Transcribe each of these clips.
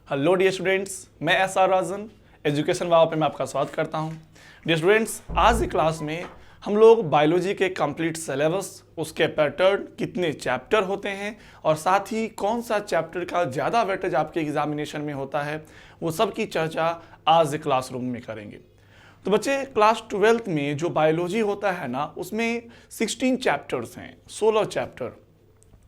Hello dear students, मैं SR राजन education वाव पे मैं आपका स्वागत करता हूं। डियर स्टूडेंट्स, आज की क्लास में हम लोग बायोलॉजी के कंप्लीट सिलेबस, उसके पैटर्न, कितने चैप्टर होते हैं और साथ ही कौन सा चैप्टर का ज़्यादा वेटेज आपके एग्जामिनेशन में होता है, वो सब की चर्चा आज क्लासरूम में करेंगे। तो बच्चे, क्लास 12th में जो बायोलॉजी होता है ना, उसमें 16 चैप्टर्स हैं, 16 चैप्टर,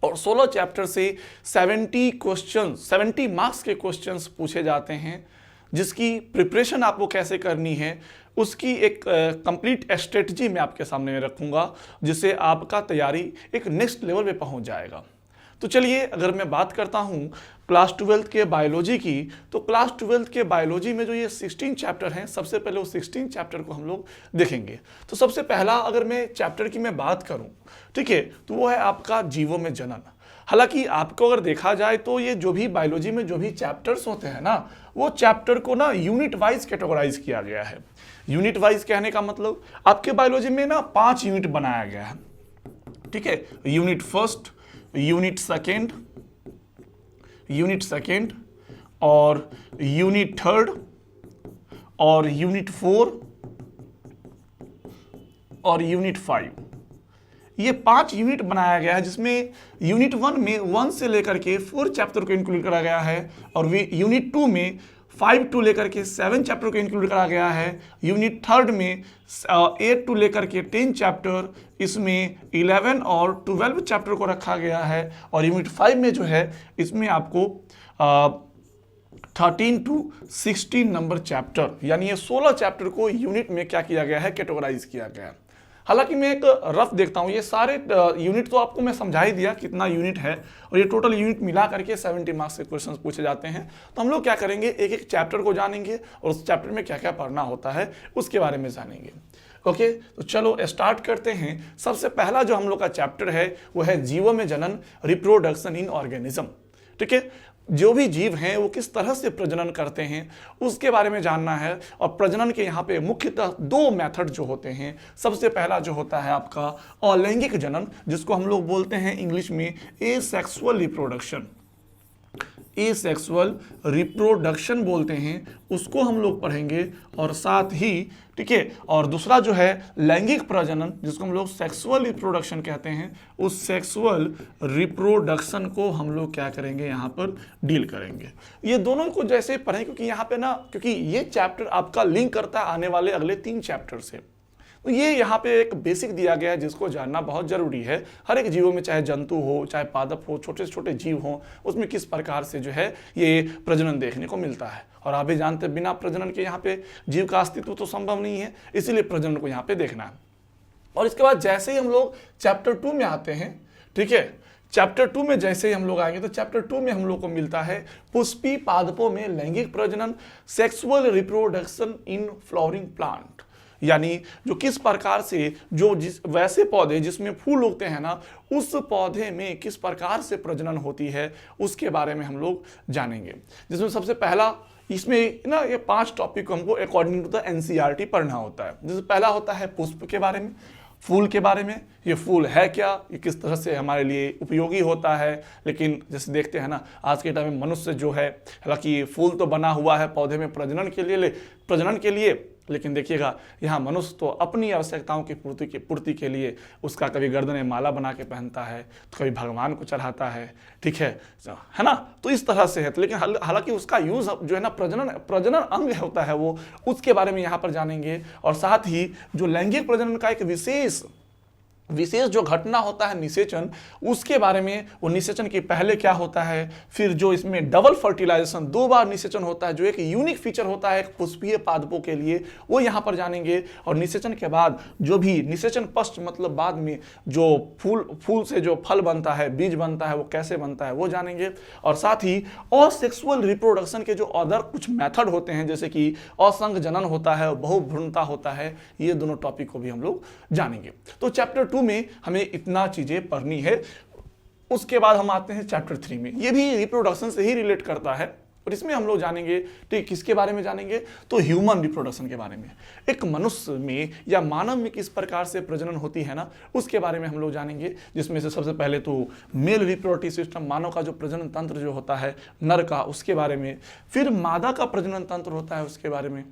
और 16 चैप्टर से 70 मार्क्स के क्वेश्चंस पूछे जाते हैं, जिसकी प्रिपरेशन आपको कैसे करनी है उसकी एक कंप्लीट स्ट्रेटजी मैं आपके सामने रखूंगा, जिससे आपका तैयारी एक नेक्स्ट लेवल पे पहुंच जाएगा। तो चलिए, अगर मैं बात करता हूं क्लास 12th के बायोलॉजी की, तो क्लास 12th के बायोलॉजी में जो ये 16 चैप्टर हैं, सबसे पहले वो 16 चैप्टर को हम लोग देखेंगे। तो सबसे पहला अगर मैं चैप्टर की मैं बात करूं, ठीक है, तो वो है आपका जीवों में जनन। हालांकि आपको अगर देखा जाए तो ये जो भी बायोलॉजी में जो भी चैप्टर्स होते हैं ना, वो चैप्टर को ना यूनिट वाइज कैटेगराइज किया गया है। यूनिट वाइज कहने का मतलब आपके बायोलॉजी में ना 5 यूनिट बनाया गया है, ठीक है। यूनिट फर्स्ट, यूनिट सेकेंड और यूनिट थर्ड और यूनिट 4 और यूनिट 5, ये 5 यूनिट बनाया गया है, जिसमें यूनिट 1 में 1 से लेकर के 4 चैप्टर को इंक्लूड करा गया है, और यूनिट 2 में 5 टू लेकर के 7 चैप्टर को इंक्लूड करा गया है। यूनिट 3 में 8 टू लेकर के 10 चैप्टर, इसमें 11 और 12 चैप्टर को रखा गया है। और यूनिट 5 में जो है, इसमें आपको 13 टू 16 नंबर चैप्टर, यानी ये 16 चैप्टर को यूनिट में क्या किया गया है, कैटेगराइज किया गया है। हालांकि मैं एक रफ देखता हूं, ये सारे यूनिट तो आपको मैं समझा ही दिया कितना यूनिट है, और ये टोटल यूनिट मिला करके 70 मार्क्स के क्वेश्चंस पूछे जाते हैं। तो हम लोग क्या करेंगे, एक एक चैप्टर को जानेंगे और उस चैप्टर में क्या क्या पढ़ना होता है उसके बारे में जानेंगे। ओके, तो चलो स्टार्ट करते हैं। सबसे पहला जो हम लोग का चैप्टर है वो है जीवों में जनन, रिप्रोडक्शन इन ऑर्गेनिज्म, ठीक है। जो भी जीव हैं वो किस तरह से प्रजनन करते हैं उसके बारे में जानना है। और प्रजनन के यहाँ पे मुख्यतः 2 मेथड जो होते हैं। सबसे पहला जो होता है आपका अलैंगिक जनन, जिसको हम लोग बोलते हैं इंग्लिश में एसेक्सुअल रिप्रोडक्शन, एसेक्सुअल रिप्रोडक्शन बोलते हैं, उसको हम लोग पढ़ेंगे। और साथ ही, ठीक है, और दूसरा जो है लैंगिक प्रजनन, जिसको हम लोग सेक्सुअल रिप्रोडक्शन कहते हैं, उस सेक्सुअल रिप्रोडक्शन को हम लोग क्या करेंगे, यहाँ पर डील करेंगे। ये दोनों को जैसे पढ़ें, क्योंकि यहाँ पे ना, क्योंकि ये चैप्टर आपका लिंक करता है आने वाले अगले 3 चैप्टर से। तो ये यहाँ पे एक बेसिक दिया गया है जिसको जानना बहुत जरूरी है। हर एक जीवों में, चाहे जंतु हो, चाहे पादप हो, छोटे से छोटे जीव हो, उसमें किस प्रकार से जो है ये प्रजनन देखने को मिलता है। और आप भी जानते हैं, बिना प्रजनन के यहाँ पे जीव का अस्तित्व तो संभव नहीं है, इसीलिए प्रजनन को यहाँ पे देखना है। और इसके बाद जैसे ही हम लोग चैप्टर 2 में आते हैं, ठीक है, चैप्टर 2 में जैसे ही हम लोग आएंगे तो चैप्टर 2 में हम लोग को मिलता है पुष्पी पादपों में लैंगिक प्रजनन, sexual reproduction in flowering plant, यानी जो किस प्रकार से वैसे पौधे जिसमें फूल उगते हैं ना, उस पौधे में किस प्रकार से प्रजनन होती है उसके बारे में हम लोग जानेंगे। जिसमें सबसे पहला, इसमें ना ये 5 टॉपिक को हमको अकॉर्डिंग टू द एनसीईआरटी पढ़ना होता है। जैसे पहला होता है पुष्प के बारे में, फूल के बारे में, ये फूल है क्या, ये किस तरह से हमारे लिए उपयोगी होता है। लेकिन जैसे देखते हैं ना, आज के टाइम में मनुष्य जो है, हालांकि फूल तो बना हुआ है पौधे में प्रजनन के लिए, लेकिन देखिएगा यहाँ मनुष्य तो अपनी आवश्यकताओं की पूर्ति के लिए उसका कभी गर्दन में माला बना के पहनता है, तो कभी भगवान को चढ़ाता है, ठीक है ना। तो इस तरह से है। तो लेकिन हालांकि उसका यूज जो है ना, प्रजनन अंग होता है वो, उसके बारे में यहाँ पर जानेंगे। और साथ ही जो लैंगिक प्रजनन का एक विशेष जो घटना होता है निषेचन, उसके बारे में, वो निषेचन के पहले क्या होता है, फिर जो इसमें डबल फर्टिलाइजेशन 2 बार निषेचन होता है, जो एक यूनिक फीचर होता है एक पुष्पीय पादपों के लिए, वो यहाँ पर जानेंगे। और निषेचन के बाद जो भी निषेचन पश्च मतलब बाद में जो फूल से जो फल बनता है, बीज बनता है, वो कैसे बनता है वो जानेंगे। और साथ ही असेक्सुअल रिप्रोडक्शन के जो अदर कुछ मेथड होते हैं, जैसे कि असंग जनन होता है, बहुभ्रूणता होता है, ये दोनों टॉपिक को भी हम लोग जानेंगे। तो चैप्टर 2 में हमें इतना चीजें पढ़नी है। उसके बाद हम आते हैं चैप्टर 3 में, ये भी रिप्रोडक्शन से ही रिलेट करता है, और इसमें हम लोग जानेंगे, ठीक किसके बारे में जानेंगे, तो ह्यूमन रिप्रोडक्शन के बारे में। एक मनुष्य में या मानव में किस प्रकार से प्रजनन होती है ना, उसके बारे में हम लोग जानेंगे, जिसमें से सबसे पहले तो मेल रिप्रोडक्टिव सिस्टम, मानव का जो प्रजनन तंत्र जो होता है नर का, उसके बारे में। फिर मादा का प्रजनन तंत्र होता है, उसके बारे में।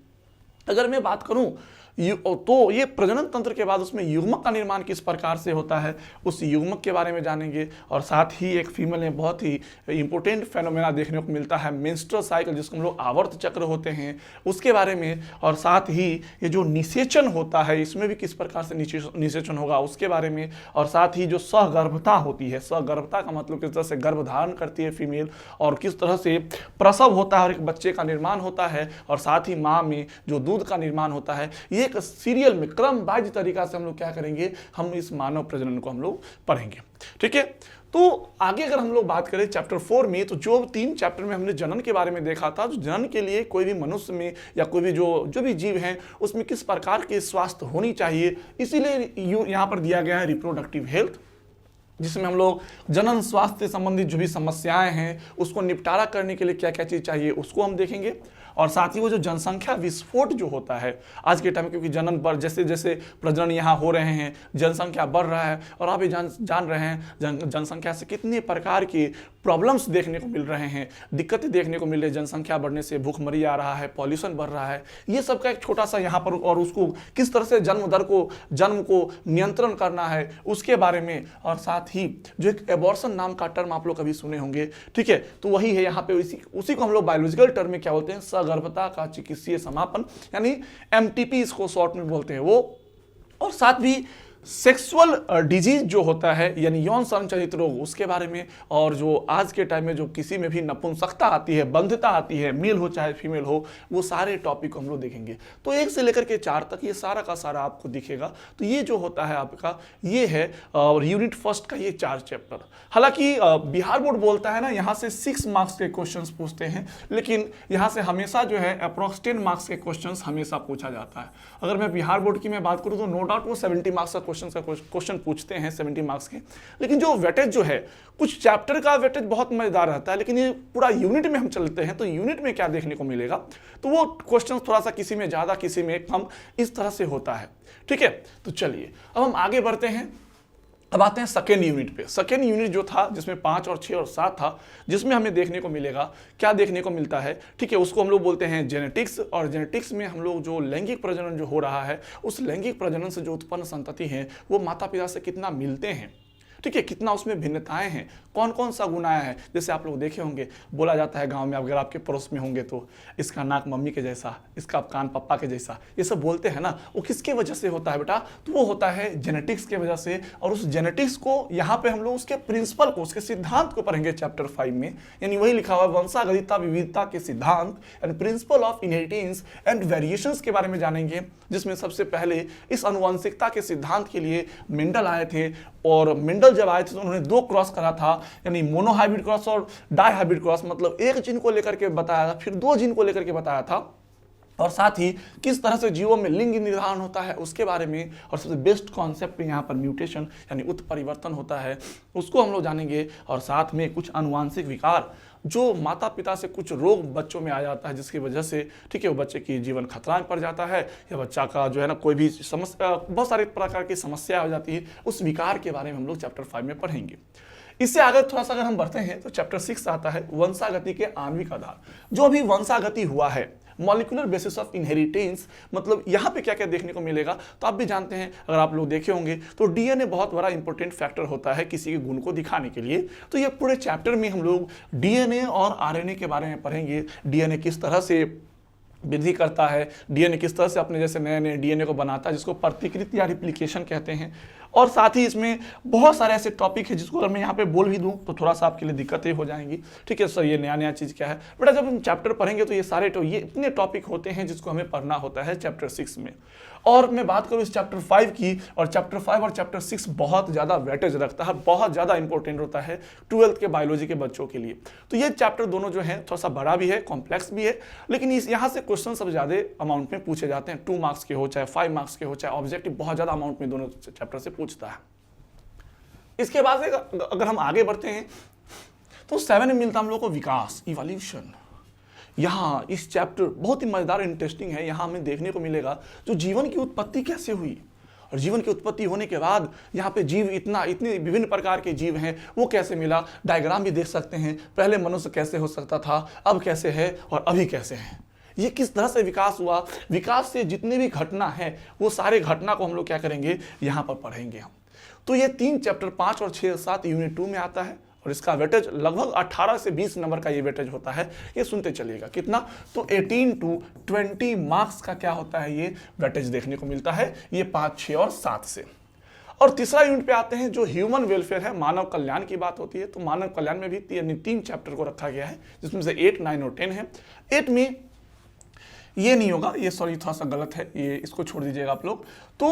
अगर मैं बात करूं तो ये प्रजनन तंत्र के बाद उसमें युग्मक का निर्माण किस प्रकार से होता है, उस युग्मक के बारे में जानेंगे। और साथ ही एक फीमेल में बहुत ही इंपॉर्टेंट फेनोमेना देखने को मिलता है, मेंस्ट्रुअल साइकिल, जिसको हम लोग आवर्त चक्र होते हैं, उसके बारे में। और साथ ही ये जो निषेचन होता है, इसमें भी किस प्रकार से निषेचन होगा, उसके बारे में। और साथ ही जो सहगर्भता होती है, सहगर्भता का मतलब किस तरह से गर्भ धारण करती है फीमेल, और किस तरह से प्रसव होता है और एक बच्चे का निर्माण होता है। और साथ ही माँ में जो दूध का निर्माण होता है, ये एक सीरियल में क्रमबद्ध तरीका से हम लोग क्या करेंगे, हम इस मानव प्रजनन को हम लोग पढ़ेंगे। ठीक है, तो आगे अगर हम लोग बात करें चैप्टर 4 में, तो जो 3 चैप्टर में हमने जनन के बारे में देखा था, तो जनन के लिए कोई भी मनुष्य में या कोई भी जो भी जीव हैं, उसमें किस प्रकार के स्वास्थ्य होनी चाहिए, इसीलिए यहाँ पर दिया गया है रिप्रोडक्टिव हेल्थ, जिसमें हम लोग जनन स्वास्थ्य से संबंधित जो भी समस्याएं हैं उसको निपटारा करने के लिए क्या क्या चीज़ चाहिए उसको हम देखेंगे। और साथ ही वो जो जनसंख्या विस्फोट जो होता है आज के टाइम में, क्योंकि जनन पर जैसे जैसे प्रजनन यहाँ हो रहे हैं, जनसंख्या बढ़ रहा है, और आप भी जान रहे हैं जनसंख्या से कितने प्रकार की प्रॉब्लम्स देखने को मिल रहे हैं, दिक्कतें देखने को मिल रही है। जनसंख्या बढ़ने से भूखमरी आ रहा है, पॉल्यूशन बढ़ रहा है, ये सब का एक छोटा सा यहाँ पर, और उसको किस तरह से जन्म को नियंत्रण करना है उसके बारे में। और साथ ही जो एक एबॉर्शन नाम का टर्म आप लोग कभी सुने होंगे, ठीक है, तो वही है यहाँ पे, उसी को हम लोग बायोलॉजिकल टर्म में क्या बोलते हैं, सगर्भता का चिकित्सीय समापन, यानी एमटीपी इसको शॉर्ट में बोलते हैं वो। और साथ भी सेक्सुअल डिजीज जो होता है, यानी यौन संचालित रोग, उसके बारे में। और जो आज के टाइम में जो किसी में भी नपुंसकता आती है, बंधता आती है, मेल हो चाहे फीमेल हो, वो सारे टॉपिक को हम लोग देखेंगे। तो 1 से लेकर के 4 तक ये सारा का सारा आपको दिखेगा। तो ये जो होता है आपका, ये है यूनिट फर्स्ट का ये 4 चैप्टर। हालांकि बिहार बोर्ड बोलता है ना, यहाँ से 6 मार्क्स के क्वेश्चन पूछते हैं, लेकिन यहाँ से हमेशा जो है अप्रोक्स 10 मार्क्स के क्वेश्चन हमेशा पूछा जाता है। अगर मैं बिहार बोर्ड की मैं बात करूँ तो नो डाउट वो 70 मार्क्स का क्वेश्चन पूछते हैं, 70 मार्क्स के। लेकिन जो वेटेज जो है, कुछ चैप्टर का वेटेज बहुत मजेदार रहता है, लेकिन ये पूरा यूनिट में हम चलते हैं, तो यूनिट में क्या देखने को मिलेगा, तो वो क्वेश्चन थोड़ा सा किसी में ज्यादा किसी में कम, इस तरह से होता है। ठीक है, तो चलिए अब हम आगे बढ़ते हैं। अब आते हैं सेकेंड यूनिट पे। सेकेंड यूनिट जो था, जिसमें 5 और 6 और 7 था, जिसमें हमें देखने को मिलेगा, क्या देखने को मिलता है, ठीक है, उसको हम लोग बोलते हैं जेनेटिक्स। और जेनेटिक्स में हम लोग जो लैंगिक प्रजनन जो हो रहा है, उस लैंगिक प्रजनन से जो उत्पन्न संतति हैं, वो माता पिता से कितना मिलते हैं, ठीक है, कितना उसमें भिन्नताएं हैं, कौन कौन सा गुण आया है। जैसे आप लोग देखे होंगे, बोला जाता है गांव में, अगर आपके पड़ोस में होंगे तो इसका नाक मम्मी के जैसा, इसका कान पापा के जैसा, ये सब बोलते हैं ना, वो किसके वजह से होता है बेटा, तो वो होता है जेनेटिक्स के वजह से। और उस जेनेटिक्स को यहाँ पे हम लोग उसके प्रिंसिपल को, उसके सिद्धांत को पढ़ेंगे चैप्टर 5 में। यानी वही लिखा हुआ वंशागतिता विविधता के सिद्धांत and principle of inheritance and variations के बारे में जानेंगे, जिसमें सबसे पहले इस आनुवंशिकता के सिद्धांत के लिए मेंडल आए थे। और मेंडल जब आए थे तो उन्होंने 2 क्रॉस करा था, यानी मोनोहाइब्रिड क्रॉस और डाइहाइब्रिड क्रॉस, मतलब एक जीन को लेकर के बताया था, फिर 2 जीन को लेकर के बताया था। और साथ ही किस तरह से जीवों में लिंग निर्धारण होता है उसके बारे में। और सबसे बेस्ट कॉन्सेप्ट यहाँ पर म्यूटेशन यानी उत्परिवर्तन होता है, उसको हम लोग जानेंगे। और साथ में कुछ आनुवांशिक विकार, जो माता पिता से कुछ रोग बच्चों में आ जाता है, जिसकी वजह से, ठीक है, वो बच्चे की जीवन खतरा में पड़ जाता है, या बच्चा का जो है ना कोई भी समस्या, बहुत सारे प्रकार की समस्या हो जाती है, उस विकार के बारे में हम लोग चैप्टर 5 में पढ़ेंगे। इससे आगे थोड़ा सा अगर हम बढ़ते हैं तो चैप्टर 6 आता है वंशागति के आणविक आधार। जो अभी वंशागति हुआ है, मॉलिक्यूलर बेसिस ऑफ इनहेरिटेंस, मतलब यहाँ पे क्या क्या देखने को मिलेगा, तो आप भी जानते हैं, अगर आप लोग देखे होंगे तो डीएनए बहुत बड़ा इंपॉर्टेंट फैक्टर होता है किसी के गुण को दिखाने के लिए। तो ये पूरे चैप्टर में हम लोग डीएनए और आरएनए के बारे में पढ़ेंगे। डीएनए किस तरह से वृद्धि करता है, डीएनए किस तरह से अपने जैसे नए नए डीएनए को बनाता है, जिसको प्रतिकृति या रिप्लिकेशन कहते हैं। और साथ ही इसमें बहुत सारे ऐसे टॉपिक है जिसको अगर मैं यहाँ पे बोल भी दूँ तो थोड़ा सा आपके लिए दिक्कतें हो जाएंगी। ठीक है सर, ये नया नया चीज़ क्या है बेटा, जब हम चैप्टर पढ़ेंगे तो ये सारे ये इतने टॉपिक होते हैं जिसको हमें पढ़ना होता है चैप्टर 6 में। और मैं बात करूँ इस चैप्टर 5 की, और चैप्टर 5 और चैप्टर 6 बहुत ज़्यादा वेटेज रखता है, बहुत ज़्यादा इंपॉर्टेंट होता है 12th के बायोलॉजी के बच्चों के लिए। तो ये चैप्टर दोनों जो है थोड़ा सा बड़ा भी है, कॉम्प्लेक्स भी है, लेकिन यहाँ से क्वेश्चन सब ज़्यादा अमाउंट में पूछे जाते हैं, 2 मार्क्स के हो चाहे 5 मार्क्स के हो, चाहे ऑब्जेक्टिव बहुत ज़्यादा अमाउंट में दोनों चैप्टर से पूछता है। इसके बाद अगर हम आगे बढ़ते हैं तो 7 में मिलता हम लोग को विकास, इवोल्यूशन। यहाँ इस चैप्टर बहुत ही मजेदार इंटरेस्टिंग है। यहाँ हमें देखने को मिलेगा जो जीवन की उत्पत्ति कैसे हुई, और जीवन की उत्पत्ति होने के बाद यहाँ पे जीव इतने विभिन्न प्रकार के जीव हैं वो कैसे मिला। डायग्राम भी देख सकते हैं, पहले मनुष्य कैसे हो सकता था, अब कैसे है और अभी कैसे है, ये किस तरह से विकास हुआ। विकास से जितने भी घटना है वो सारे घटना को हम लोग क्या करेंगे, यहाँ पर पढ़ेंगे हम। तो ये 3 चैप्टर 5 और 6 7 यूनिट 2 में आता है, और इसका वेटेज लगभग 18 से 20 नंबर का ये वेटेज होता है। ये सुनते चलिएगा कितना, तो 18 to 20 मार्क्स का क्या होता है, ये वेटेज देखने को मिलता है, ये 5, 6 और 7 से। और तीसरा यूनिट पे आते हैं जो ह्यूमन वेलफेयर है, मानव कल्याण की बात होती है। तो मानव कल्याण में भी 3 चैप्टर को रखा गया है, जिसमें से 8, 9 और 10 है। 8 में ये नहीं होगा, ये सॉरी थोड़ा सा गलत है, ये इसको छोड़ दीजिएगा आप लोग। तो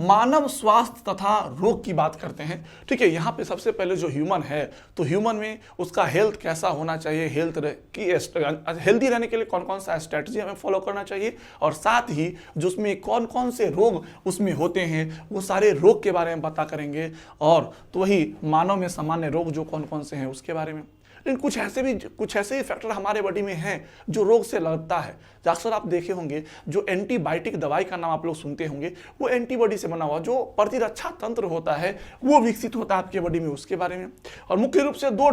मानव स्वास्थ्य तथा रोग की बात करते हैं, ठीक है। यहाँ पे सबसे पहले जो ह्यूमन है, तो ह्यूमन में उसका हेल्थ कैसा होना चाहिए, हेल्दी रहने के लिए कौन कौन सा स्ट्रेटजी हमें फॉलो करना चाहिए, और साथ ही जो उसमें कौन कौन से रोग उसमें होते हैं वो सारे रोग के बारे में पता करेंगे, और तो वही मानव में सामान्य रोग जो कौन कौन से हैं उसके बारे में। लेकिन कुछ ऐसे ही फैक्टर हमारे बॉडी में हैं जो रोग से लड़ता है। अक्सर आप देखे होंगे जो एंटीबायोटिक दवाई का नाम आप लोग सुनते होंगे, वो एंटीबॉडी से बना हुआ जो प्रतिरक्षा तंत्र होता है वो विकसित होता है आपके बॉडी में, उसके बारे में। और मुख्य रूप से दो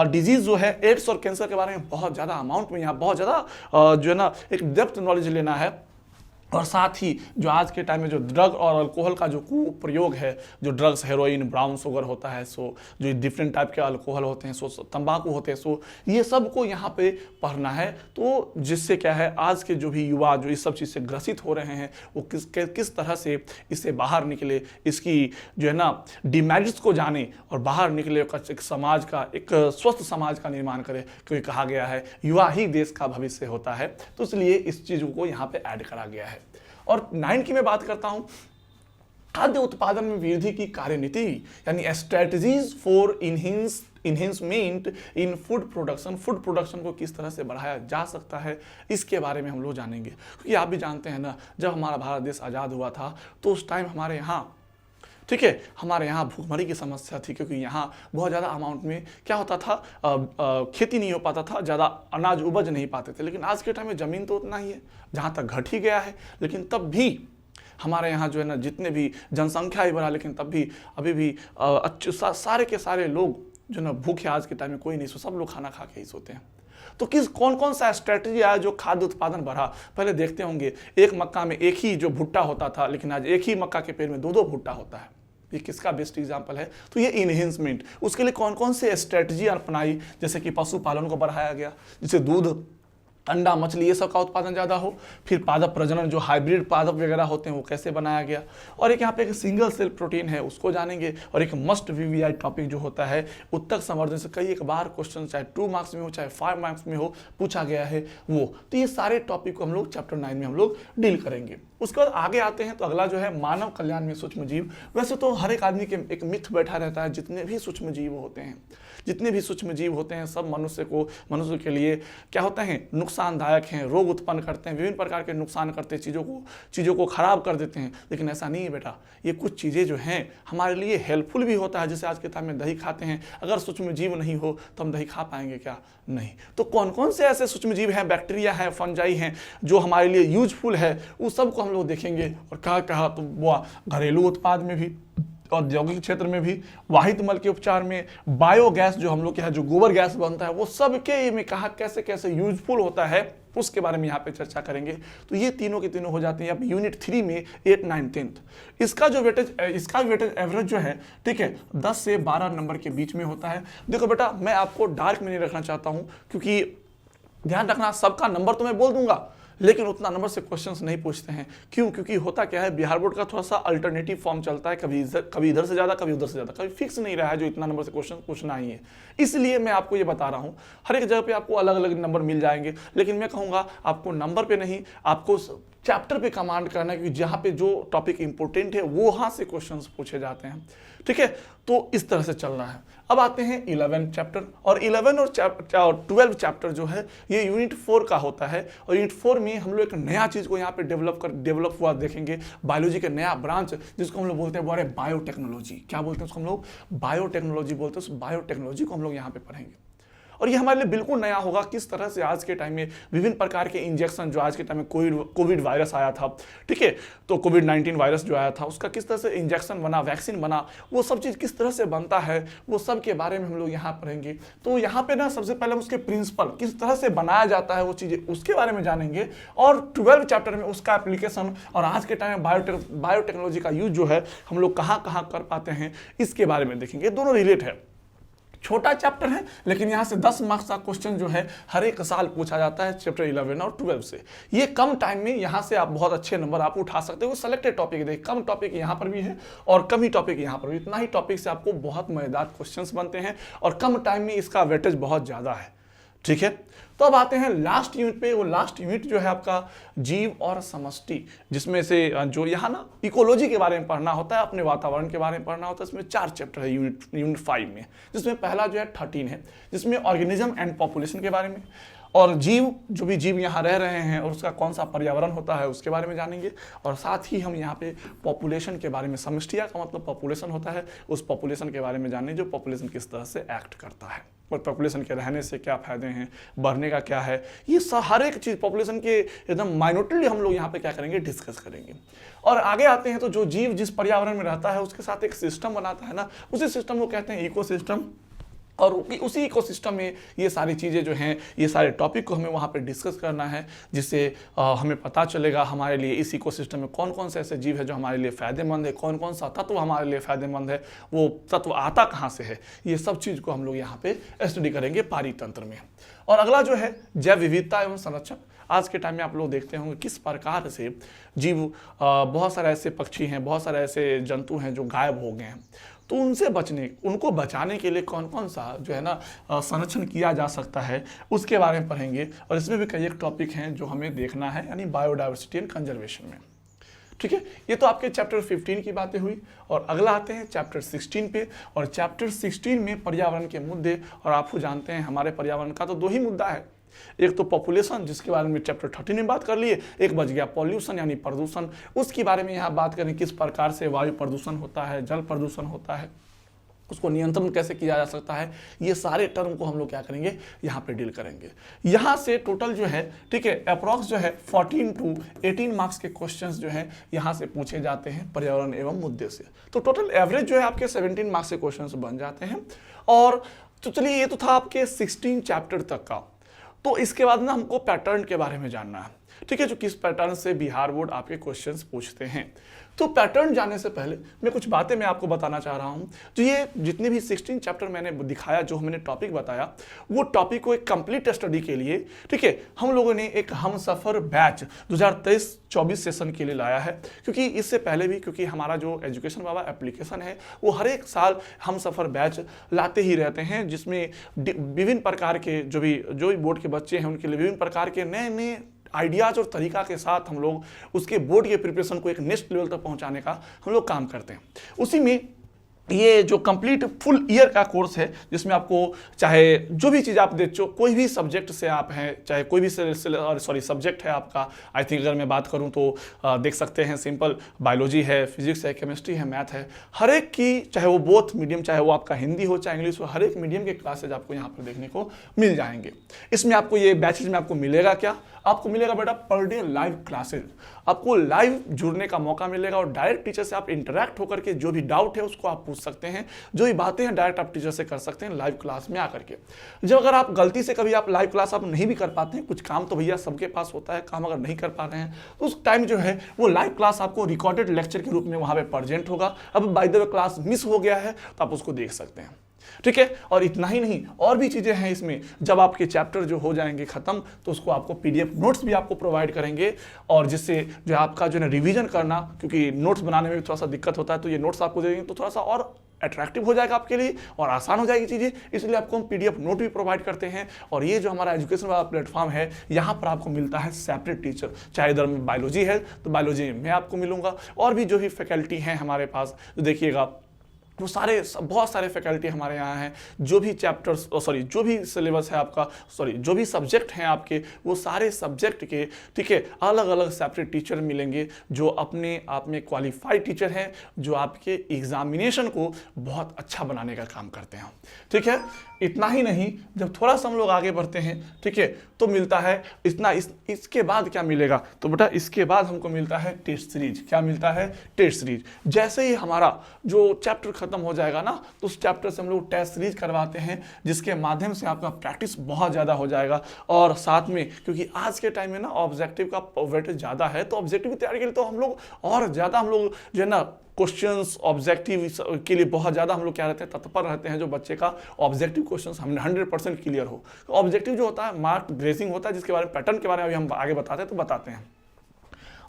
डिजीज जो है, एड्स और कैंसर के बारे में बहुत ज़्यादा अमाउंट में, यहाँ बहुत ज़्यादा जो है ना एक डेप्थ नॉलेज लेना है। और साथ ही जो आज के टाइम में जो ड्रग और अल्कोहल का जो कुप्रयोग है, जो ड्रग्स, हेरोइन, ब्राउन शुगर होता है, सो जो डिफरेंट टाइप के अल्कोहल होते हैं, सो तंबाकू होते हैं, सो ये सब को यहाँ पे पढ़ना है। तो जिससे क्या है, आज के जो भी युवा जो इस सब चीज़ से ग्रसित हो रहे हैं वो किस तरह से इससे बाहर निकले, इसकी जो है ना डिमेरिट्स को जाने और बाहर निकले, एक समाज का, एक स्वस्थ समाज का निर्माण करे। क्योंकि कहा गया है युवा ही देश का भविष्य होता है, तो इसलिए इस चीज़ को यहाँ पे ऐड करा गया है। और 9 की मैं बात करता हूं, खाद्य उत्पादन में वृद्धि की कार्यनीति, यानी strategies for enhancement in food production को किस तरह से बढ़ाया जा सकता है, इसके बारे में हम लोग जानेंगे। क्योंकि आप भी जानते हैं ना, जब हमारा भारत देश आज़ाद हुआ था तो उस टाइम हमारे यहाँ, ठीक है, हमारे यहाँ भूखमरी की समस्या थी। क्योंकि यहाँ बहुत ज़्यादा अमाउंट में क्या होता था, खेती नहीं हो पाता था, ज़्यादा अनाज उपज नहीं पाते थे। लेकिन आज के टाइम में ज़मीन तो उतना ही है, जहाँ तक घट ही गया है, लेकिन तब भी हमारे यहाँ जो है ना जितने भी जनसंख्या ही बढ़ा, लेकिन तब भी अभी भी सारे के सारे लोग जो ना भूखे, आज के टाइम में कोई नहीं सो, सब लोग खाना खा के ही सोते हैं। तो कौन कौन सा स्ट्रेटजी आया जो खाद्य उत्पादन बढ़ा, पहले देखते होंगे। एक मक्का में एक ही जो भुट्टा होता था, लेकिन आज एक ही मक्का के पेड़ में 2-2 भुट्टा होता है। ये किसका बेस्ट एग्जांपल है, तो ये इनहेंसमेंट। उसके लिए कौन कौन से स्ट्रेटजी अपनाई, जैसे कि पशुपालन को बढ़ाया गया, जैसे दूध, अंडा, मछली, ये सब का उत्पादन ज़्यादा हो। फिर पादप प्रजनन, जो हाइब्रिड पादप वगैरह होते हैं वो कैसे बनाया गया। और एक यहाँ पे एक सिंगल सेल प्रोटीन है, उसको जानेंगे। और एक मस्ट वीवीआई टॉपिक जो होता है, उत्तक संवर्धन से कई एक बार क्वेश्चन चाहे 2 मार्क्स में हो चाहे 5 मार्क्स में हो पूछा गया है वो। तो ये सारे टॉपिक को हम लोग चैप्टर 9 में हम लोग डील करेंगे। उसके बाद आगे आते हैं तो अगला जो है मानव कल्याण में सूक्ष्म जीव। वैसे तो हर एक आदमी के एक मिथ बैठा रहता है, जितने भी सूक्ष्म जीव होते हैं सब मनुष्य के लिए क्या होते हैं, नुकसानदायक हैं, रोग उत्पन्न करते हैं, विभिन्न प्रकार के नुकसान करते हैं, चीज़ों को खराब कर देते हैं। लेकिन ऐसा नहीं है बेटा, ये कुछ चीज़ें जो हैं हमारे लिए हेल्पफुल भी होता है। जैसे आज के टाइम में दही खाते हैं, अगर सूक्ष्म जीव नहीं हो तो हम दही खा पाएंगे क्या? नहीं। तो कौन कौन से ऐसे सूक्ष्म जीव हैं, बैक्टीरिया हैं, फंजाई हैं, जो हमारे लिए यूजफुल है, उस सब को हम लोग देखेंगे। और कहा तो वो घरेलू उत्पाद में भी, औद्योगिक क्षेत्र में भी, वाहित मल के उपचार में, बायोगैस जो हम लोग के यहाँ जो गोबर गैस बनता है, वो सब के में कहा कैसे कैसे यूजफुल होता है, उसके बारे में यहाँ पे चर्चा करेंगे। तो ये तीनों के तीनों हो जाते हैं अब यूनिट 3 में 8, 9, 10। इसका वेटेज एवरेज जो है, ठीक है, 10 से 12 नंबर के बीच में होता है। देखो बेटा, मैं आपको डार्क में नहीं रखना चाहता हूँ, क्योंकि ध्यान रखना सबका नंबर तो मैं बोल दूंगा, लेकिन उतना नंबर से क्वेश्चंस नहीं पूछते हैं। क्यों? क्योंकि होता क्या है, बिहार बोर्ड का थोड़ा सा अल्टरनेटिव फॉर्म चलता है, कभी इधर से ज़्यादा, कभी उधर से ज़्यादा, कभी फिक्स नहीं रहा है जो इतना नंबर से क्वेश्चन पूछना ही है। इसलिए मैं आपको ये बता रहा हूँ, हर एक जगह पे आपको अलग अलग नंबर मिल जाएंगे, लेकिन मैं कहूँगा आपको नंबर पे नहीं, आपको चैप्टर पे कमांड करना है, क्योंकि जहाँ पे जो टॉपिक इंपॉर्टेंट है वहाँ से क्वेश्चंस पूछे जाते हैं। ठीक है, तो इस तरह से चल रहा है। अब आते हैं 11 चैप्टर, और 11 और 12 चैप्टर जो है ये यूनिट 4 का होता है। और यूनिट 4 में हम लोग एक नया चीज़ को यहाँ पे डेवलप हुआ देखेंगे, बायोलॉजी का नया ब्रांच, जिसको हम लोग बोलते हैं बायोटेक्नोलॉजी। क्या बोलते हैं उसको हम लोग? बायोटेक्नोलॉजी बोलते हैं। उस बायोटेक्नोलॉजी को हम लोग यहाँ पे पढ़ेंगे। और ये हमारे लिए बिल्कुल नया होगा किस तरह से आज के टाइम में विभिन्न प्रकार के इंजेक्शन जो आज के टाइम में कोविड वायरस आया था, ठीक है, तो कोविड-19 वायरस जो आया था उसका किस तरह से इंजेक्शन बना, वैक्सीन बना, वो सब चीज़ किस तरह से बनता है, वो सब के बारे में हम लोग यहाँ पढ़ेंगे। तो यहाँ पे ना सबसे पहले उसके प्रिंसिपल किस तरह से बनाया जाता है वो चीज़ें उसके बारे में जानेंगे, और 12 चैप्टर में उसका एप्लीकेशन और आज के टाइम में बायोटेक्नोलॉजी का यूज जो है हम लोग कहाँ कहाँ कर पाते हैं इसके बारे में देखेंगे। दोनों रिलेट है, छोटा चैप्टर है लेकिन यहाँ से 10 मार्क्स का क्वेश्चन जो है हर एक साल पूछा जाता है चैप्टर 11 और 12 से। ये कम टाइम में यहाँ से आप बहुत अच्छे नंबर आप उठा सकते हो। सेलेक्टेड टॉपिक देख, कम टॉपिक यहाँ पर भी है और कम ही टॉपिक यहाँ पर भी, इतना ही टॉपिक से आपको बहुत मजेदार क्वेश्चंस बनते हैं और कम टाइम में इसका वेटेज बहुत ज़्यादा है, ठीक है। तो अब आते हैं लास्ट यूनिट पे। वो लास्ट यूनिट जो है आपका जीव और समष्टि, जिसमें से जो यहाँ ना इकोलॉजी के बारे में पढ़ना होता है, अपने वातावरण के बारे में पढ़ना होता है। इसमें 4 चैप्टर है यूनिट 5 में, जिसमें पहला जो है 13 है, जिसमें ऑर्गेनिज्म एंड पॉपुलेशन के बारे में और जीव, जो भी जीव यहाँ रह रहे हैं और उसका कौन सा पर्यावरण होता है उसके बारे में जानेंगे। और साथ ही हम यहाँ पे पॉपुलेशन के बारे में, समष्टिया का मतलब पॉपुलेशन होता है, उस पॉपुलेशन के बारे में जानेंगे जो पॉपुलेशन किस तरह से एक्ट करता है और पॉपुलेशन के रहने से क्या फायदे हैं, बढ़ने का क्या है, ये हर एक चीज़ पॉपुलेशन के एकदम माइन्यूटली हम लोग यहाँ पे क्या करेंगे, डिस्कस करेंगे। और आगे आते हैं तो जो जीव जिस पर्यावरण में रहता है उसके साथ एक सिस्टम बनाता है ना, उसी सिस्टम को कहते हैं इकोसिस्टम। और उसी इकोसिस्टम में ये सारी चीज़ें जो हैं, ये सारे टॉपिक को हमें वहाँ पे डिस्कस करना है, जिससे हमें पता चलेगा हमारे लिए इस इकोसिस्टम में कौन कौन से ऐसे जीव है जो हमारे लिए फ़ायदेमंद है, कौन कौन सा तत्व हमारे लिए फ़ायदेमंद है, वो तत्व आता कहाँ से है, ये सब चीज़ को हम लोग यहाँ पे स्टडी करेंगे पारितंत्र में। और अगला जो है जैव विविधता एवं संरक्षण। आज के टाइम में आप लोग देखते होंगे किस प्रकार से जीव, बहुत सारे ऐसे पक्षी हैं, बहुत सारे ऐसे जंतु हैं जो गायब हो गए हैं, तो उनसे बचने, उनको बचाने के लिए कौन कौन सा जो है ना संरक्षण किया जा सकता है उसके बारे में पढ़ेंगे। और इसमें भी कई एक टॉपिक हैं जो हमें देखना है, यानी बायोडाइवर्सिटी एंड कंजर्वेशन में, ठीक है। ये तो आपके चैप्टर 15 की बातें हुई। और अगला आते हैं चैप्टर 16 पे। और चैप्टर 16 में पर्यावरण के मुद्दे, और आप जानते हैं हमारे पर्यावरण का तो 2 ही मुद्दा है, एक तो पॉपुलेशन जिसके बारे में चैप्टर 13 में बात कर लिए, एक बच गया पॉल्यूशन यानी प्रदूषण, उसके बारे में यहाँ बात करें किस प्रकार से वायु प्रदूषण होता है, जल प्रदूषण होता है, उसको नियंत्रण कैसे किया जा सकता है। ये सारे टर्म को हम लोग क्या करेंगे, यहाँ पे डील करेंगे। यहाँ से टोटल जो है, ठीक है, अप्रॉक्स जो है 14 to 18 मार्क्स के क्वेश्चंस जो है यहाँ से पूछे जाते हैं पर्यावरण एवं मुद्दे से। तो टोटल एवरेज जो है आपके 17 मार्क्स के क्वेश्चंस बन जाते हैं। और तो चलिए, ये तो था आपके 16 चैप्टर तक का। तो इसके बाद ना हमको पैटर्न के बारे में जानना है, ठीक है, जो किस पैटर्न से बिहार बोर्ड आपके क्वेश्चंस पूछते हैं। तो पैटर्न जानने से पहले मैं कुछ बातें मैं आपको बताना चाह रहा हूँ। जो ये जितने भी 16 चैप्टर मैंने दिखाया, जो मैंने टॉपिक बताया, वो टॉपिक को एक कंप्लीट स्टडी के लिए, ठीक है, हम लोगों ने एक हमसफर बैच 2023-24 सेशन के लिए लाया है। क्योंकि इससे पहले भी, क्योंकि हमारा जो एजुकेशन बाबा एप्लीकेशन है वो हर एक साल हमसफर बैच लाते ही रहते हैं, जिसमें विभिन्न प्रकार के जो भी बोर्ड के बच्चे हैं उनके लिए विभिन्न प्रकार के नए नए आइडियाज़ और तरीका के साथ हम लोग उसके बोर्ड के प्रिपरेशन को एक नेक्स्ट लेवल तक पहुंचाने का हम लोग काम करते हैं। उसी में ये जो कंप्लीट फुल ईयर का कोर्स है, जिसमें आपको चाहे जो भी चीज़ आप देखो, कोई भी सब्जेक्ट से आप हैं, चाहे कोई भी सब्जेक्ट है आपका, आई थिंक अगर मैं बात करूं तो देख सकते हैं, सिंपल बायोलॉजी है, फिजिक्स है, केमिस्ट्री है, मैथ है, हर एक की, चाहे वो बोथ मीडियम, चाहे वो आपका हिंदी हो चाहे इंग्लिश हो, हर एक मीडियम के क्लासेज आपको यहाँ पर देखने को मिल जाएंगे। इसमें आपको ये बैचेज में आपको मिलेगा क्या, आपको मिलेगा बेटा पर डे लाइव क्लासेज, आपको लाइव जुड़ने का मौका मिलेगा और डायरेक्ट टीचर से आप इंटरेक्ट होकर के जो भी डाउट है उसको आप पूछ सकते हैं, जो भी बातें हैं डायरेक्ट आप टीचर से कर सकते हैं लाइव क्लास में आकर के। जब अगर आप गलती से कभी आप लाइव क्लास आप नहीं भी कर पाते हैं, कुछ काम तो भैया सबके पास होता है, काम अगर नहीं कर पा रहे हैं तो उस टाइम जो है वो लाइव क्लास आपको रिकॉर्डेड लेक्चर के रूप में वहाँ पे प्रेजेंट होगा। अब by the way class miss हो गया है तो आप उसको देख सकते हैं, ठीक है। और इतना ही नहीं, और भी चीजें हैं इसमें। जब आपके चैप्टर जो हो जाएंगे खत्म तो उसको आपको पीडीएफ नोट्स भी आपको प्रोवाइड करेंगे, और जिससे जो आपका जो है रिवीजन करना, क्योंकि नोट्स बनाने में भी थोड़ा सा दिक्कत होता है, तो ये नोट्स आपको दे देंगे तो थोड़ा सा और अट्रैक्टिव हो जाएगा आपके लिए और आसान हो जाएगी चीज़ें। इसलिए आपको हम पीडीएफ नोट भी प्रोवाइड करते हैं। और ये जो हमारा एजुकेशन वाला प्लेटफॉर्म है, यहाँ पर आपको मिलता है सेपरेट टीचर, चाहे इधर में बायोलॉजी है तो बायोलॉजी में मैं आपको मिलूंगा, और भी जो भी फैकल्टी हैं हमारे पास, तो देखिएगा वो सारे बहुत सारे फैकल्टी हमारे यहाँ हैं, जो भी चैप्टर्स जो भी सिलेबस है आपका, जो भी सब्जेक्ट हैं आपके, वो सारे सब्जेक्ट के, ठीक है, अलग अलग सेपरेट टीचर मिलेंगे जो अपने आप में क्वालिफाइड टीचर हैं, जो आपके एग्जामिनेशन को बहुत अच्छा बनाने का काम करते हैं, ठीक है। इतना ही नहीं, जब थोड़ा सा हम लोग आगे बढ़ते हैं, ठीक है, तो मिलता है इतना, इसके बाद क्या मिलेगा, तो बेटा इसके बाद हमको मिलता है टेस्ट सीरीज। क्या मिलता है? Test series. जैसे ही हमारा जो चैप्टर खत्म हो जाएगा ना, तो उस चैप्टर से हम लोग टेस्ट सीरीज करवाते हैं, जिसके माध्यम से आपका प्रैक्टिस बहुत ज़्यादा हो जाएगा। और साथ में क्योंकि आज के टाइम में ना ऑब्जेक्टिव का वेटेज ज़्यादा है, तो ऑब्जेक्टिव की तैयारी के लिए तो हम लोग और ज़्यादा हम लोग जो है ना क्वेश्चंस ऑब्जेक्टिव के लिए बहुत ज़्यादा हम लोग क्या रहते हैं, तत्पर रहते हैं, जो बच्चे का ऑब्जेक्टिव क्वेश्चंस हमने 100% क्लियर हो। तो ऑब्जेक्टिव जो होता है मार्क ग्रेसिंग होता है, जिसके बारे में पैटर्न के बारे में अभी हम आगे बताते हैं, तो बताते हैं।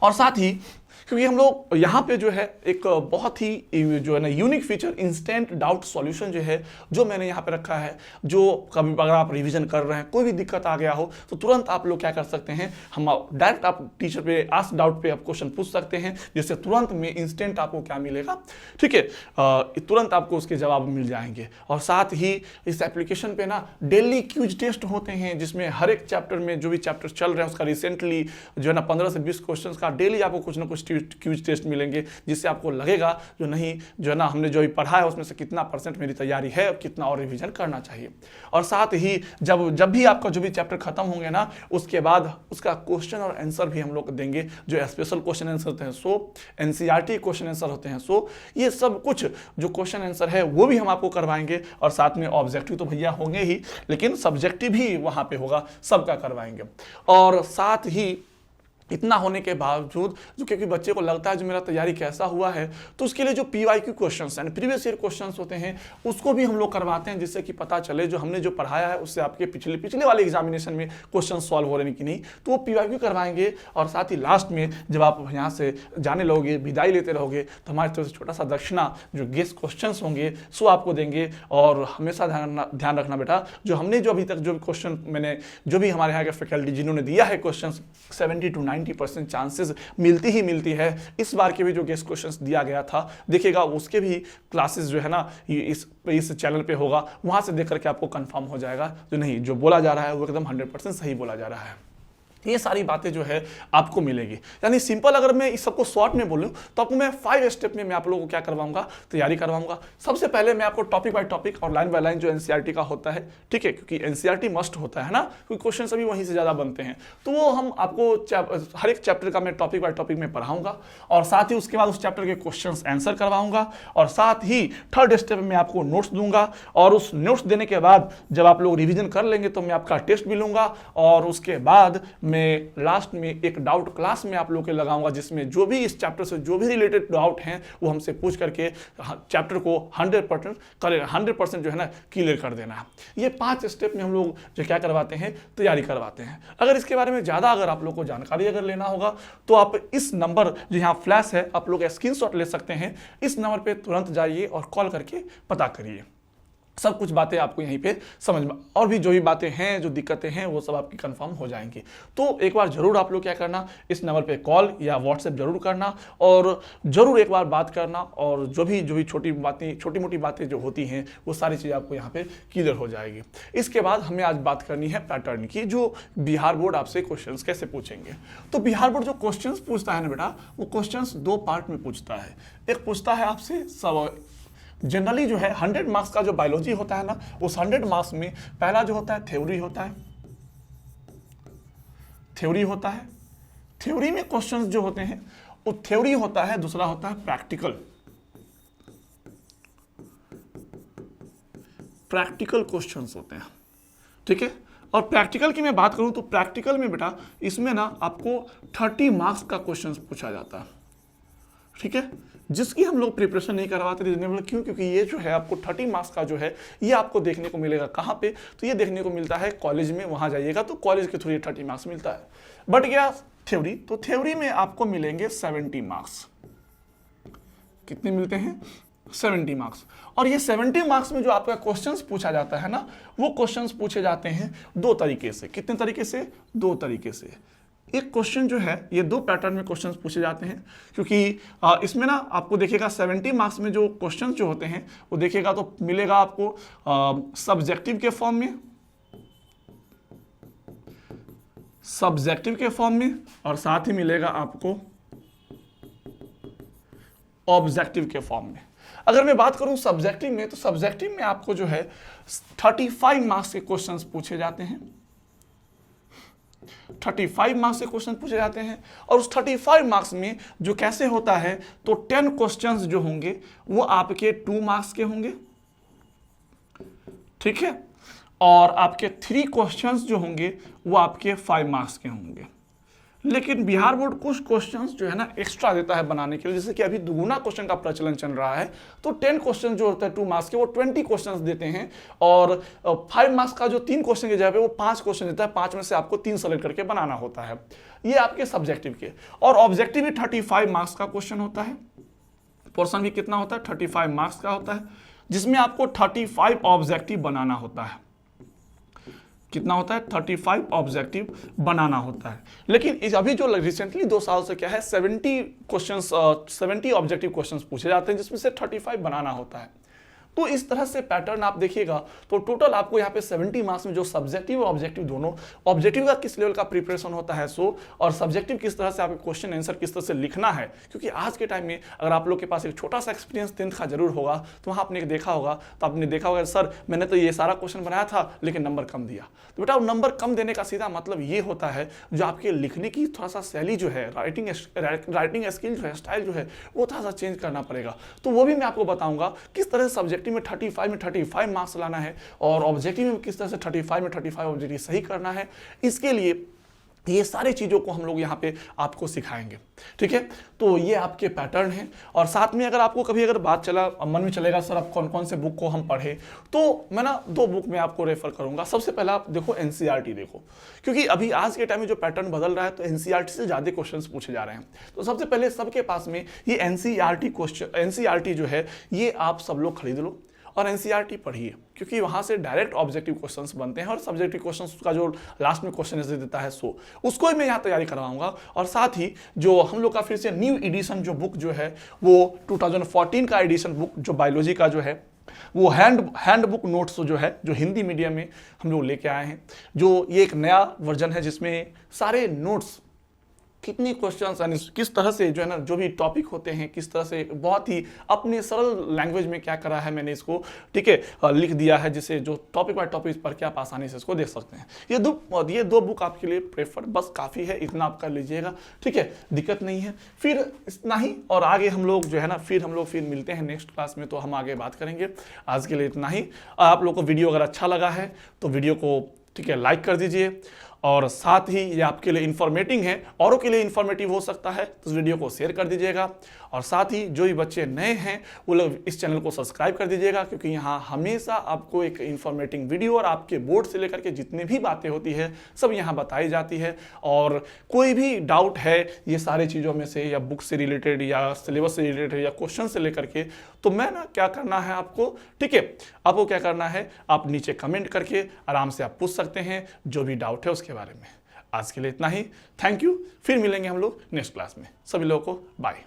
और साथ ही क्योंकि हम लोग यहाँ पे जो है एक बहुत ही जो है ना unique feature instant doubt solution जो है, जो मैंने यहाँ पे रखा है, जो कभी अगर आप रिवीजन कर रहे हैं, कोई भी दिक्कत आ गया हो, तो तुरंत आप लोग क्या कर सकते हैं, हम डायरेक्ट आप टीचर पे आस्क डाउट पे आप क्वेश्चन पूछ सकते हैं, जिससे तुरंत में इंस्टेंट आपको क्या मिलेगा, ठीक है, तुरंत आपको उसके जवाब मिल जाएंगे। और साथ ही इस एप्लीकेशन पे ना डेली क्यूज टेस्ट होते हैं, जिसमें हर एक चैप्टर में जो भी चैप्टर चल रहे हैं उसका रिसेंटली जो है ना 15 से 20 क्वेश्चन का डेली आपको कुछ ना कुछ क्यूज टेस्ट मिलेंगे, जिससे आपको लगेगा जो नहीं जो है ना हमने जो भी पढ़ा है उसमें से कितना % मेरी तैयारी है और कितना और रिवीजन करना चाहिए। और साथ ही जब भी आपका जो भी चैप्टर खत्म होंगे ना, उसके बाद उसका क्वेश्चन और आंसर भी हम लोग देंगे, जो स्पेशल क्वेश्चन आंसर होते हैं, सो एनसीईआरटी क्वेश्चन आंसर होते हैं, सो ये सब कुछ जो क्वेश्चन आंसर है वो भी हम आपको करवाएंगे। और साथ में ऑब्जेक्टिव तो भैया होंगे ही, लेकिन सब्जेक्टिव भी वहां पे होगा, सबका करवाएंगे। और साथ ही इतना होने के बावजूद जो क्योंकि बच्चे को लगता है जो मेरा तैयारी कैसा हुआ है, तो उसके लिए जो PYQ क्वेश्चंस हैं, प्रीवियस ईयर क्वेश्चंस होते हैं, उसको भी हम लोग करवाते हैं, जिससे कि पता चले जो हमने जो पढ़ाया है उससे आपके पिछले वाले एग्जामिनेशन में क्वेश्चन सॉल्व हो रहे हैं कि नहीं, तो वो PYQ करवाएंगे। और साथ ही लास्ट में जब आप यहाँ से जाने लगोगे, विदाई लेते रहोगे, तो हमारी तरफ से छोटा सा दक्षिणा जो गेस्ट क्वेश्चन होंगे सो आपको देंगे। और हमेशा ध्यान रखना बेटा, जो हमने जो अभी तक जो क्वेश्चन मैंने जो भी हमारे यहाँ के फैकल्टी जिन्होंने दिया है क्वेश्चन, 70 to 90% चांसेस मिलती है। इस बार के भी जो गेस्ट क्वेश्चंस दिया गया था, देखिएगा उसके भी क्लासेस जो है ना इस चैनल पे होगा, वहां से देख करके आपको कंफर्म हो जाएगा जो नहीं जो बोला जा रहा है वो एकदम 100% सही बोला जा रहा है। ये सारी बातें जो है आपको मिलेगी। यानी सिंपल अगर मैं इस सबको शॉर्ट में बोलूं तो आपको मैं 5 स्टेप में मैं आप लोगों को क्या करवाऊंगा, तैयारी करवाऊंगा। सबसे पहले मैं आपको टॉपिक बाय टॉपिक और लाइन बाय लाइन जो एनसीईआरटी का होता है, ठीक है, क्योंकि एनसीईआरटी मस्ट होता है ना, क्योंकि क्वेश्चन सभी वहीं से ज्यादा बनते हैं, तो वो हम आपको हर एक चैप्टर का मैं टॉपिक बाय टॉपिक में पढ़ाऊंगा। और साथ ही उसके बाद उस चैप्टर के क्वेश्चन आंसर करवाऊंगा। और साथ ही थर्ड स्टेप में आपको नोट्स दूंगा। और उस नोट्स देने के बाद जब आप लोग रिविजन कर लेंगे तो मैं आपका टेस्ट भी लूंगा। और उसके बाद मैं लास्ट में एक डाउट क्लास में आप लोग के लगाऊंगा, जिसमें जो भी इस चैप्टर से जो भी रिलेटेड डाउट हैं वो हमसे पूछ करके चैप्टर को 100% जो है ना क्लियर कर देना है। ये 5 स्टेप में हम लोग जो क्या करवाते हैं, तैयारी करवाते हैं। अगर इसके बारे में ज़्यादा अगर आप लोग को जानकारी अगर लेना होगा तो आप इस नंबर जो यहाँ फ्लैश है आप लोग स्क्रीनशॉट ले सकते हैं। इस नंबर पर तुरंत जाइए और कॉल करके पता करिए। सब कुछ बातें आपको यहीं पे समझ में, और भी जो भी बातें हैं जो दिक्कतें हैं वो सब आपकी कंफर्म हो जाएंगी। तो एक बार जरूर आप लोग क्या करना, इस नंबर पे कॉल या व्हाट्सएप जरूर करना और जरूर एक बार बात करना। और जो भी छोटी मोटी बातें जो होती हैं वो सारी चीज़ें आपको यहाँ पे क्लियर हो जाएगी। इसके बाद हमें आज बात करनी है पैटर्न की, जो बिहार बोर्ड आपसे क्वेश्चन कैसे पूछेंगे। तो बिहार बोर्ड जो क्वेश्चन पूछता है ना बेटा, वो क्वेश्चन 2 पार्ट में पूछता है। एक पूछता है आपसे जनरली जो है 100 मार्क्स का जो बायोलॉजी होता है ना, उस 100 मार्क्स में पहला जो होता है थ्योरी होता है। थ्योरी में क्वेश्चंस जो होते हैं वो थ्योरी होता है, दूसरा होता है प्रैक्टिकल क्वेश्चंस होते हैं, ठीक है। और प्रैक्टिकल की मैं बात करूं तो प्रैक्टिकल में बेटा इसमें ना आपको 30 मार्क्स का क्वेश्चन पूछा जाता है, ठीक है, जिसकी हम लोग प्रिपरेशन नहीं करवाते रीजनेबल। क्यों? क्योंकि ये जो है आपको 30 मार्क्स का जो है ये आपको देखने को मिलेगा कहाँ पे, तो ये देखने को मिलता है कॉलेज में, वहाँ जाइएगा तो कॉलेज के थ्रू ये 30 मार्क्स मिलता है। बट क्या थ्योरी, तो थ्योरी में आपको मिलेंगे 70 मार्क्स। कितने मिलते हैं? 70 मार्क्स। और ये 70 मार्क्स में जो आपका क्वेश्चंस पूछा जाता है ना, वो क्वेश्चंस पूछे जाते हैं 2 तरीके से। कितने तरीके से? 2 तरीके से। एक क्वेश्चन जो है, ये 2 पैटर्न में क्वेश्चंस पूछे जाते हैं, क्योंकि इसमें ना आपको देखिएगा 70 मार्क्स में जो क्वेश्चंस जो होते हैं वो देखिएगा तो मिलेगा आपको सब्जेक्टिव के फॉर्म में, और साथ ही मिलेगा आपको ऑब्जेक्टिव के फॉर्म में। अगर मैं बात करूं सब्जेक्टिव में, तो सब्जेक्टिव में आपको जो है 35 मार्क्स के क्वेश्चंस पूछे जाते हैं, 35 मार्क्स के क्वेश्चन पूछे जाते हैं। और उस 35 मार्क्स में जो कैसे होता है, तो 10 क्वेश्चंस जो होंगे वो आपके 2 मार्क्स के होंगे, ठीक है, और आपके 3 क्वेश्चंस जो होंगे वो आपके 5 मार्क्स के होंगे। लेकिन बिहार बोर्ड कुछ क्वेश्चंस जो है ना एक्स्ट्रा देता है बनाने के लिए, जैसे कि अभी दुगुना क्वेश्चन का प्रचलन चल रहा है, तो 10 क्वेश्चन जो होता है 2 मार्क्स के, वो 20 क्वेश्चंस देते हैं, और 5 मार्क्स का जो 3 क्वेश्चन की जगह पे वो 5 क्वेश्चन देता है, 5 में से आपको 3 सेलेक्ट करके बनाना होता है। ये आपके सब्जेक्टिव के। और ऑब्जेक्टिव भी 35 मार्क्स का क्वेश्चन होता है, पोर्शन भी कितना होता है, 35 मार्क्स का होता है, जिसमें आपको 35 ऑब्जेक्टिव बनाना होता है। कितना होता है, 35 ऑब्जेक्टिव बनाना होता है। लेकिन अभी जो रिसेंटली 2 साल से क्या है, 70 ऑब्जेक्टिव क्वेश्चंस पूछे जाते हैं, जिसमें से 35 बनाना होता है। तो इस तरह से पैटर्न आप देखिएगा, तो टोटल आपको यहाँ पे 70 मार्क्स में जो सब्जेक्टिव और ऑब्जेक्टिव दोनों, ऑब्जेक्टिव का किस लेवल का प्रिपरेशन होता है और सब्जेक्टिव किस तरह से आपके क्वेश्चन आंसर किस तरह से लिखना है। क्योंकि आज के टाइम में अगर आप लोग के पास एक छोटा सा एक्सपीरियंस 10th का जरूर होगा, तो वहाँ आपने देखा होगा, तो आपने देखा होगा सर मैंने तो ये सारा क्वेश्चन बनाया था लेकिन नंबर कम दिया। तो बेटा नंबर कम देने का सीधा मतलब ये होता है, जो आपके लिखने की थोड़ा सा शैली जो है, राइटिंग स्किल जो है, स्टाइल जो है, वो थोड़ा सा चेंज करना पड़ेगा। तो वो भी मैं आपको बताऊंगा किस तरह से सब्जेक्टिव में 35 मार्क्स लाना है, और ऑब्जेक्टिव में किस तरह से 35 में 35 ऑब्जेक्टिव सही करना है। इसके लिए ये सारी चीज़ों को हम लोग यहाँ पे आपको सिखाएंगे, ठीक है। तो ये आपके पैटर्न हैं। और साथ में अगर आपको कभी अगर बात चला मन में चलेगा सर आप कौन कौन से बुक को हम पढ़े, तो मैं ना 2 बुक में आपको रेफर करूंगा। सबसे पहला आप देखो एनसीईआरटी देखो, क्योंकि अभी आज के टाइम में जो पैटर्न बदल रहा है, तो एनसीईआरटी से ज़्यादा क्वेश्चन पूछे जा रहे हैं। तो सबसे पहले सबके पास में ये एनसीईआरटी जो है, ये आप सब लोग खरीद लो और एनसीईआरटी पढ़िए, क्योंकि वहाँ से डायरेक्ट ऑब्जेक्टिव क्वेश्चंस बनते हैं, और सब्जेक्टिव क्वेश्चंस का जो लास्ट में क्वेश्चन आंसर देता है उसको ही मैं यहाँ तैयारी करवाऊंगा। और साथ ही जो हम लोग का फिर से न्यू एडिशन जो बुक जो है, वो 2014 का एडिशन बुक जो बायोलॉजी का जो है, वो हैंड बुक नोट्स जो है, जो हिंदी मीडियम में हम लोग लेके आए हैं, जो ये एक नया वर्जन है, जिसमें सारे नोट्स कितनी क्वेश्चंस यानी किस तरह से जो है ना, जो भी टॉपिक होते हैं, किस तरह से बहुत ही अपने सरल लैंग्वेज में क्या करा है मैंने इसको, ठीक है, लिख दिया है, जिससे जो टॉपिक बाय टॉपिक पढ़ के आप आसानी से इसको देख सकते हैं। ये दो बुक आपके लिए प्रेफर बस काफ़ी है, इतना आप कर लीजिएगा, ठीक है, दिक्कत नहीं है। फिर इतना ही, और आगे हम लोग जो है ना, फिर मिलते हैं नेक्स्ट क्लास में, तो हम आगे बात करेंगे। आज के लिए इतना ही। आप लोग को वीडियो अगर अच्छा लगा है तो वीडियो को, ठीक है, लाइक कर दीजिए, और साथ ही ये आपके लिए इन्फॉर्मेटिव है, औरों के लिए इन्फॉर्मेटिव हो सकता है, तो इस वीडियो को शेयर कर दीजिएगा। और साथ ही जो भी बच्चे नए हैं वो लोग इस चैनल को सब्सक्राइब कर दीजिएगा, क्योंकि यहाँ हमेशा आपको एक इन्फॉर्मेटिव वीडियो और आपके बोर्ड से लेकर के जितने भी बातें होती है सब यहाँ बताई जाती है। और कोई भी डाउट है ये सारी चीज़ों में से, या बुक से रिलेटेड या सिलेबस से रिलेटेड या क्वेश्चन से लेकर के, तो मैं ना क्या करना है आपको, ठीक है, आपको क्या करना है, आप नीचे कमेंट करके आराम से आप पूछ सकते हैं जो भी डाउट है उसके बारे में। आज के लिए इतना ही, थैंक यू। फिर मिलेंगे हम लोग नेक्स्ट क्लास में। सभी लोगों को बाय।